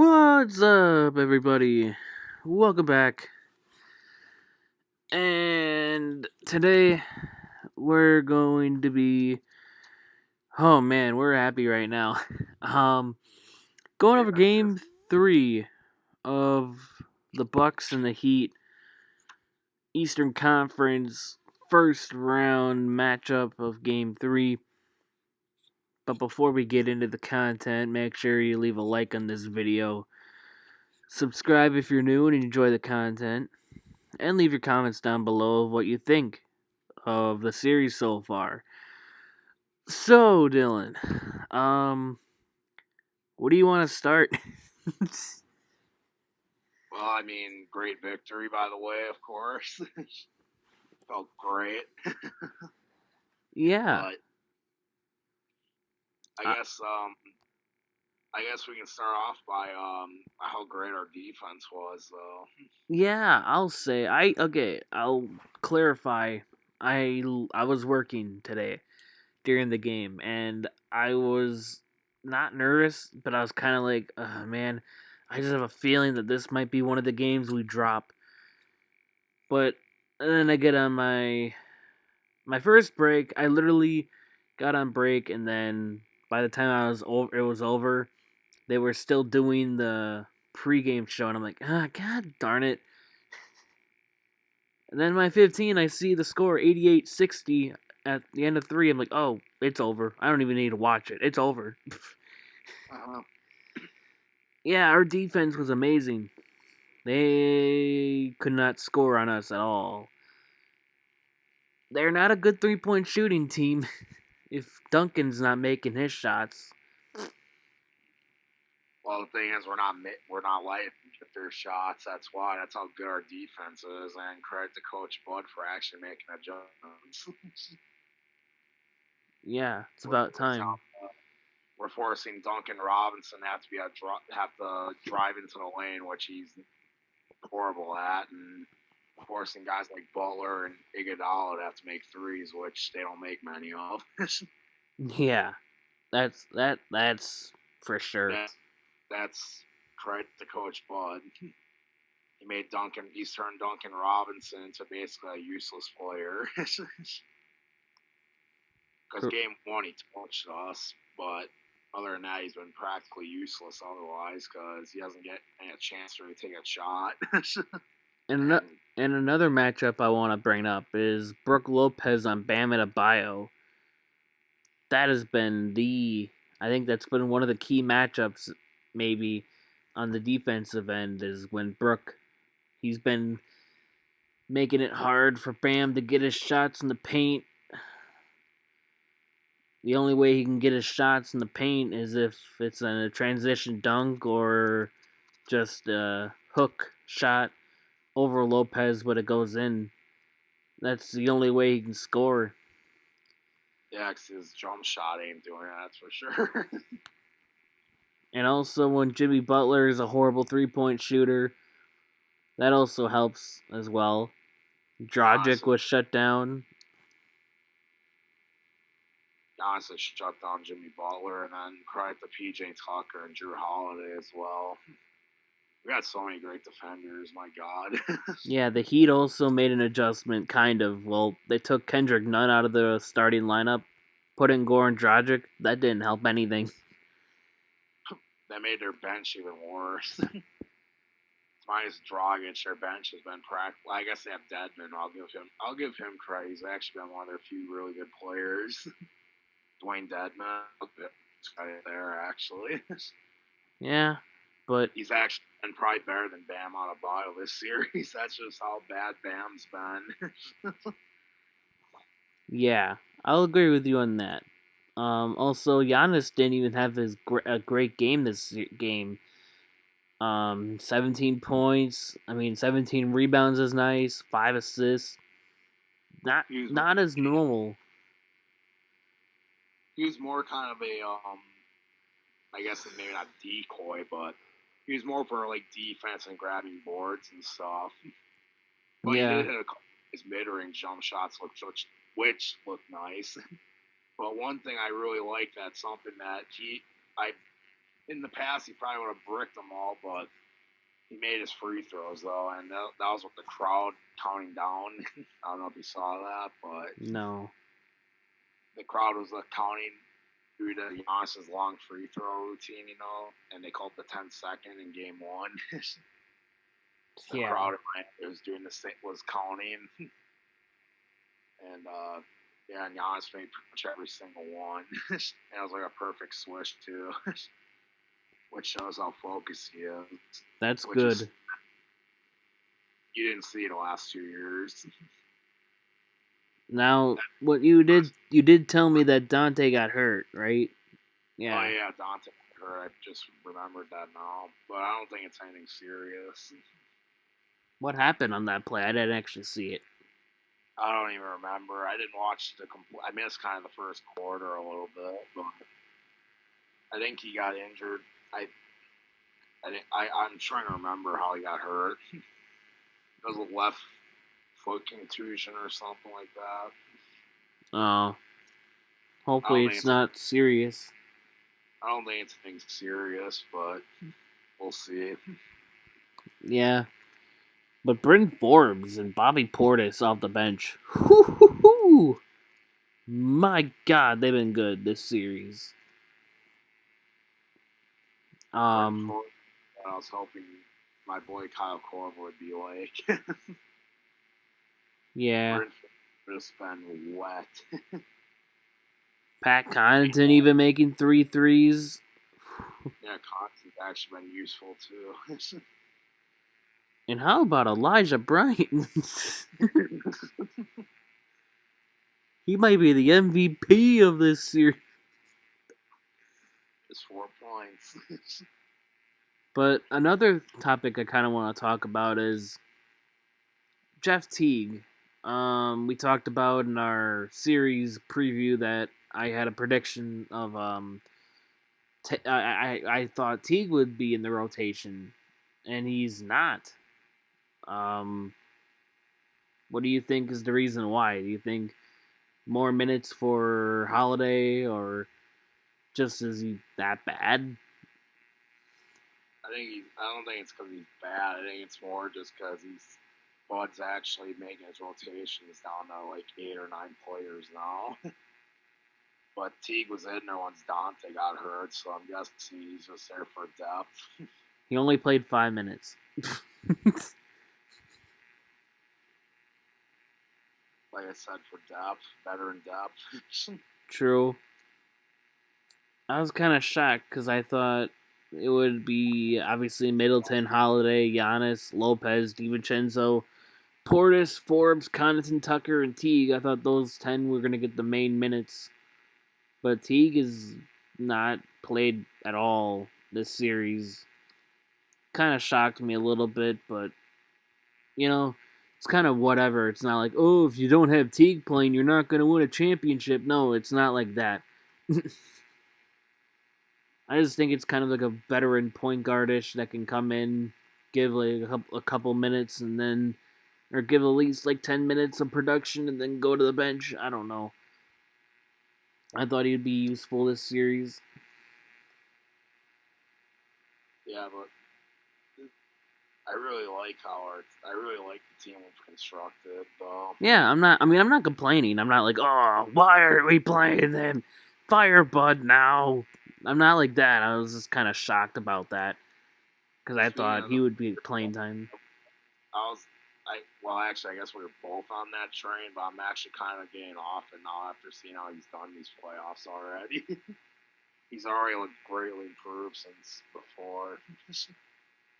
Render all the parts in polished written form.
What's up, everybody? Welcome back. And today we're going to be. Oh man, we're happy right now. Um, Going over Game 3 of the Bucks and the Heat Eastern Conference first round matchup of Game 3. But before we get into the content, make sure you leave a like on this video. Subscribe if you're new and enjoy the content. And leave your comments down below of what you think of the series so far. So, Dylan, what do you want to start? Well, I mean, great victory, by the way, of course. Felt great. Yeah. But I Uh, guess I guess we can start off by how great our defense was, though. yeah, I'll clarify. I was working today during the game and I was not nervous, but I was kind of like, man, I just have a feeling that this might be one of the games we drop. But then I get on my first break. I literally got on break, and then by the time it was over. They were still doing the pregame show, and I'm like, god darn it. And then my 15, I see the score 88-60 at the end of 3. I'm like, oh, it's over. I don't even need to watch it. It's over. Uh, Yeah, our defense was amazing. They could not score on us at all. They're not a good 3-point shooting team if Duncan's not making his shots. well, the thing is, we're not letting them get their shots. That's why. That's how good our defense is. And credit to Coach Bud for actually making adjustments. Yeah, it's we're about forcing, time. we're forcing Duncan Robinson to have to drive into the lane, which he's horrible at, and forcing guys like Butler and Iguodala to have to make threes, which they don't make many of. Yeah, that's for sure. That's credit to Coach Bud. He's turned Duncan Robinson into basically a useless player. Because game one he torched us, but other than that, he's been practically useless otherwise because he doesn't get a chance to really take a shot. And another matchup I want to bring up is Brooke Lopez on Bam Adebayo. That has been I think that's been one of the key matchups, maybe, on the defensive end, is when he's been making it hard for Bam to get his shots in the paint. The only way he can get his shots in the paint is if it's a transition dunk or just a hook shot over Lopez, but it goes in. That's the only way he can score. Yeah, because his jump shot ain't doing it, that's for sure. And also, when Jimmy Butler is a horrible 3-point shooter, that also helps as well. Dragic Honestly, was shut down. shut down Jimmy Butler, and then credit to PJ Tucker and Drew Holiday as well. We got so many great defenders, my God. Yeah, the Heat also made an adjustment, kind of. Well, they took Kendrick Nunn out of the starting lineup, put in Goran Dragic. That didn't help anything. That made their bench even worse. Minus Dragic, their bench has been practical. I guess they have Dedmon. I'll give him credit. He's actually been one of their few really good players. Dwayne Dedmon, credit there actually. Yeah, but He's actually been probably better than Bam Adebayo this series. That's just how bad Bam's been. yeah, I'll agree with you on that. Also, Giannis didn't even have a great game this game. 17 points. 17 rebounds is nice. 5 assists. Not as normal. He was more kind of a I guess maybe not decoy, but he was more for like defense and grabbing boards and stuff. But he Yeah. did hit a couple of his mid-range jump shots, which looked nice. But one thing I really like that's something that I in the past he probably would have bricked them all, but he made his free throws though, and that was with the crowd counting down. I don't know if you saw that, but No. the crowd was counting due to Giannis's long free throw routine, and they called the 10-second in game one. The Yeah. crowd was doing was counting, and yeah, and Giannis made pretty much every single one, and it was like a perfect swish too, which shows how focused he is. That's good. You didn't see it the last 2 years. Now, what you did tell me that Dante got hurt, right? Yeah. Oh yeah, Dante got hurt. I just remembered that now, but I don't think it's anything serious. What happened on that play? I didn't actually see it. I don't even remember. I didn't watch I missed kind of the first quarter a little bit, but I think he got injured. I'm trying to remember how he got hurt. It was a left foot contusion or something like that. Oh. Hopefully it's not serious. I don't think it's anything serious, but we'll see. Yeah. But Bryn Forbes and Bobby Portis off the bench. Whoo-hoo-hoo! My God, they've been good this series. I was hoping my boy Kyle Korver would be like. Yeah. Just been wet. Pat Connaughton even making 3 threes. Yeah, Connaughton's actually been useful too. And how about Elijah Bryant? He might be the MVP of this series. Just 4 points. But another topic I kind of want to talk about is Jeff Teague. We talked about in our series preview that I had a prediction of I thought Teague would be in the rotation, and he's not. What do you think is the reason why? Do you think more minutes for Holiday, or just is he that bad? I don't think it's because he's bad. I think it's more just because Bud's actually making his rotations down to like 8 or 9 players now. But Teague was in there once Dante got hurt, so I'm guessing he's just there for depth. He only played 5 minutes. Like I said, for depth, veteran depth. True. I was kind of shocked because I thought it would be obviously Middleton, Holiday, Giannis, Lopez, DiVincenzo, Portis, Forbes, Connaughton, Tucker, and Teague. I thought those 10 were going to get the main minutes. But Teague is not played at all this series. Kind of shocked me a little bit, but, it's kind of whatever. It's not like, oh, if you don't have Teague playing, you're not going to win a championship. No, it's not like that. I just think it's kind of like a veteran point guardish that can come in, give like a couple minutes, and then, or give at least like 10 minutes of production and then go to the bench. I don't know. I thought he'd be useful this series. Yeah, but I really like the team we've constructed, though. Yeah, I'm not complaining. I'm not like, oh, why are we playing them? Fire Bud now. I'm not like that. I was just kind of shocked about that because I thought he would be playing time. Actually, I guess we were both on that train, but I'm actually kind of getting off it now after seeing how he's done these playoffs already. He's already looked greatly improved since before.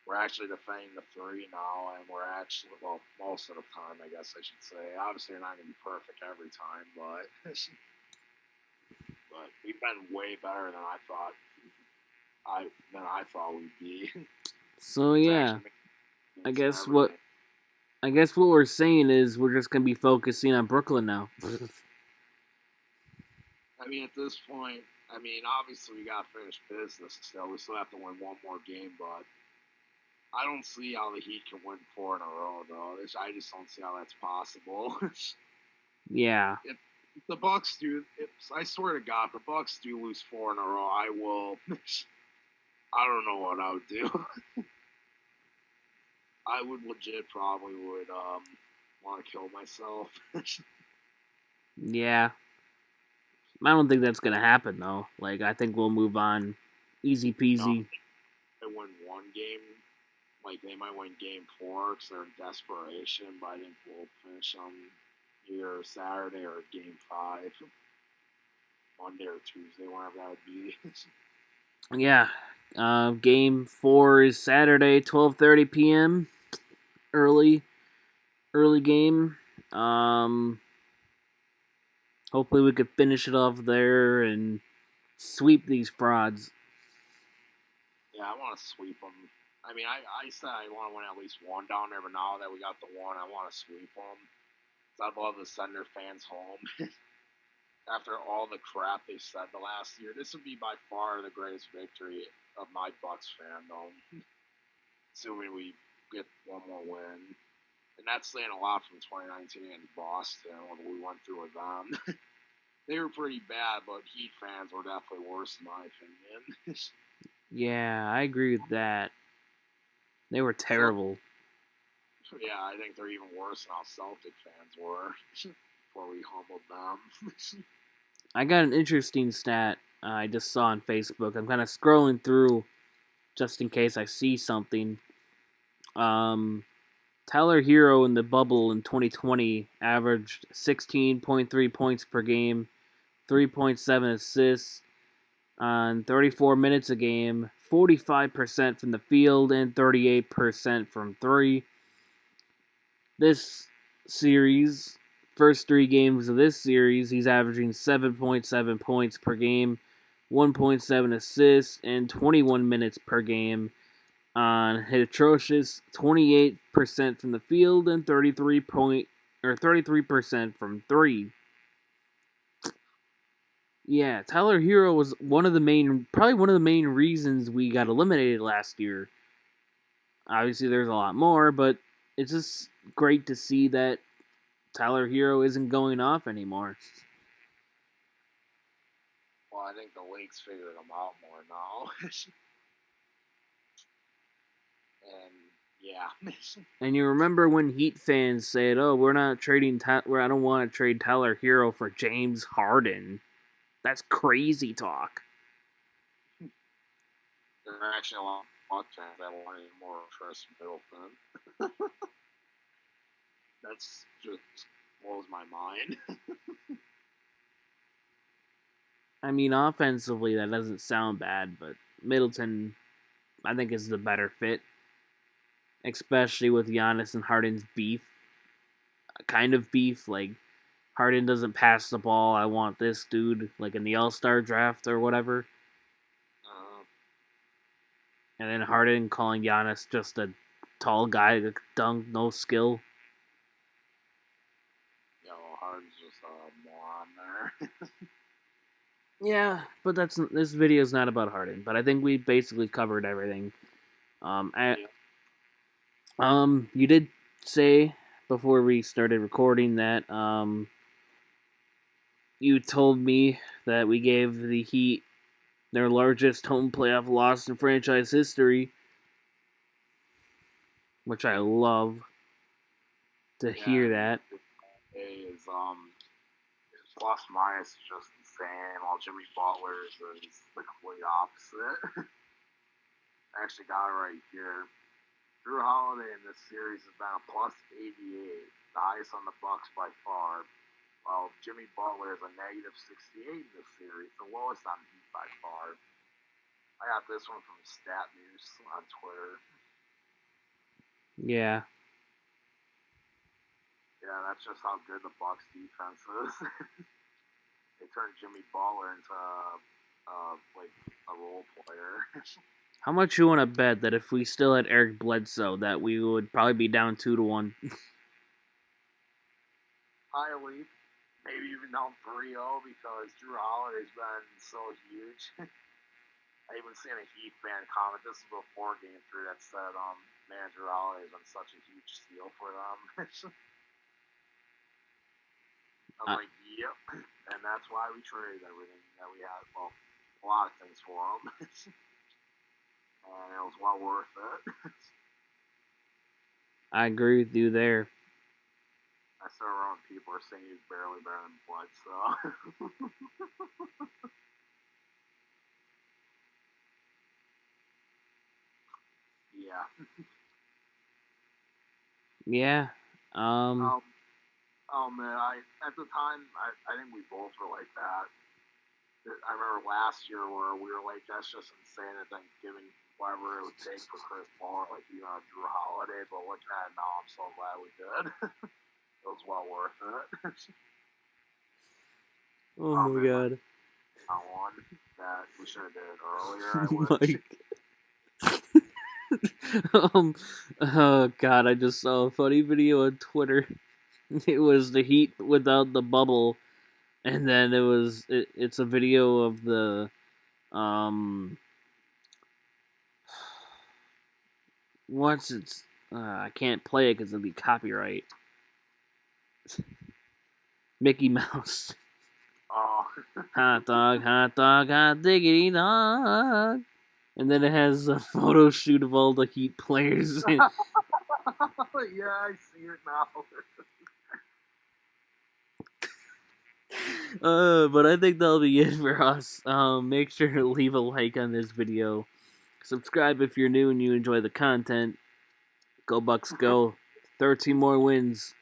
We're actually defending the 3 now, and we're actually, well, most of the time, I guess I should say. Obviously, you're not going to be perfect every time, but we've been way better than I thought we'd be. So yeah, I guess what we're saying is we're just gonna be focusing on Brooklyn now. I mean, at this point, obviously we got to finish business still. We still have to win one more game, but I don't see how the Heat can win 4 in a row, though. I just don't see how that's possible. Yeah. If the Bucks do, I swear to God, if the Bucks do lose 4 in a row, I will. I don't know what I would do. I would legit probably would want to kill myself. Yeah. I don't think that's gonna happen though. Like I think we'll move on, easy No, peasy. they win one game. Like they might win game four because they're in desperation, but I think we'll finish on either Saturday or game five, Monday or Tuesday, whenever that would be. Yeah. Game 4 is Saturday, 12:30 p.m. Early game. Um, Hopefully we could finish it off there and sweep these frauds. Yeah, I want to sweep them. I mean, I said I want to win at least one down there, but now that we got the one, I want to sweep them. I'd love to send their fans home. After all the crap they said the last year, this would be by far the greatest victory of my Bucks fandom. Assuming we get one more win. And that's saying a lot from 2019 in Boston, what we went through with them. They were pretty bad, but Heat fans were definitely worse, in my opinion. Yeah, I agree with that. They were So, terrible. yeah, I think they're even worse than how Celtic fans were before we humbled them. I got an interesting stat I just saw on Facebook. I'm kind of scrolling through just in case I see something. Um, Tyler Hero in the bubble in 2020 averaged 16.3 points per game, 3.7 assists on 34 minutes a game, 45% from the field, and 38% from three. This series, first 3 games of this series, he's averaging 7.7 points per game, 1.7 assists, and 21 minutes per game on hit atrocious 28% from the field and 33% from three. Yeah, Tyler Hero was probably one of the main reasons we got eliminated last year. Obviously, there's a lot more, but it's just great to see that Tyler Hero isn't going off anymore. Well, I think the league's figured them out more now. And yeah. And you remember when Heat fans said, "Oh, we're not trading. I don't want to trade Tyler Hero for James Harden." That's crazy talk. There are actually a lot of Buck fans that wanted more Chris Middleton. That's just blows my mind. I mean, offensively, that doesn't sound bad, but Middleton, I think, is the better fit, especially with Giannis and Harden's beef. Kind of beef. Like, Harden doesn't pass the ball. I want this dude, like in the All Star draft or whatever. Uh, And then Harden calling Giannis just a tall guy that dunk, no skill. Harden's just a moron there. Yeah, but this video is not about Harden. But I think we basically covered everything. Um, I, Yeah. you did say before we started recording that you told me that we gave the Heat their largest home playoff loss in franchise history, which I love to Yeah, hear that. is his plus minus is just insane, while Jimmy Butler's is the complete opposite. I actually got it right here. Drew Holiday in this series has been a plus 88, the highest on the Bucks by far. While Jimmy Butler is a negative 68 in this series, the lowest on Heat by far. I got this one from Stat News on Twitter. Yeah. Yeah, that's just how good the Bucks defense is. They turned Jimmy Butler into like a role player. How much you want to bet that if we still had Eric Bledsoe, that we would probably be down 2-1? Highly, maybe even down 3-0 because Drew Holiday's been so huge. I even seen a Heat fan comment. This is before Game 3 that said, man, Drew Holiday's been such a huge steal for them. I was like, yep. And that's why we traded everything that we had. Well, a lot of things for him. and it was well worth it. I agree with you there. I saw around people are saying he's barely better than Bledsoe. Yeah. Yeah. Um. Oh man, I at the time I think we both were like that. I remember last year where we were like, that's just insane. I think giving whatever it would take for Chris Paul, like even on Drew Holiday. But looking at it now, I'm so glad we did. It was well worth it. Oh Oh my man, god. I won that we should have did it earlier. I wish. Mike. Oh god, I just saw a funny video on Twitter. It was the Heat without the bubble, and then it's a video of the um what's it's I can't play it because it'll be copyright. Mickey Mouse. Oh. Hot dog, hot diggity dog. And then it has a photo shoot of all the Heat players. Yeah, I see it now. But I think that'll be it for us. Make sure to leave a like on this video. Subscribe if you're new and you enjoy the content. Go Bucks, go! 13 more wins.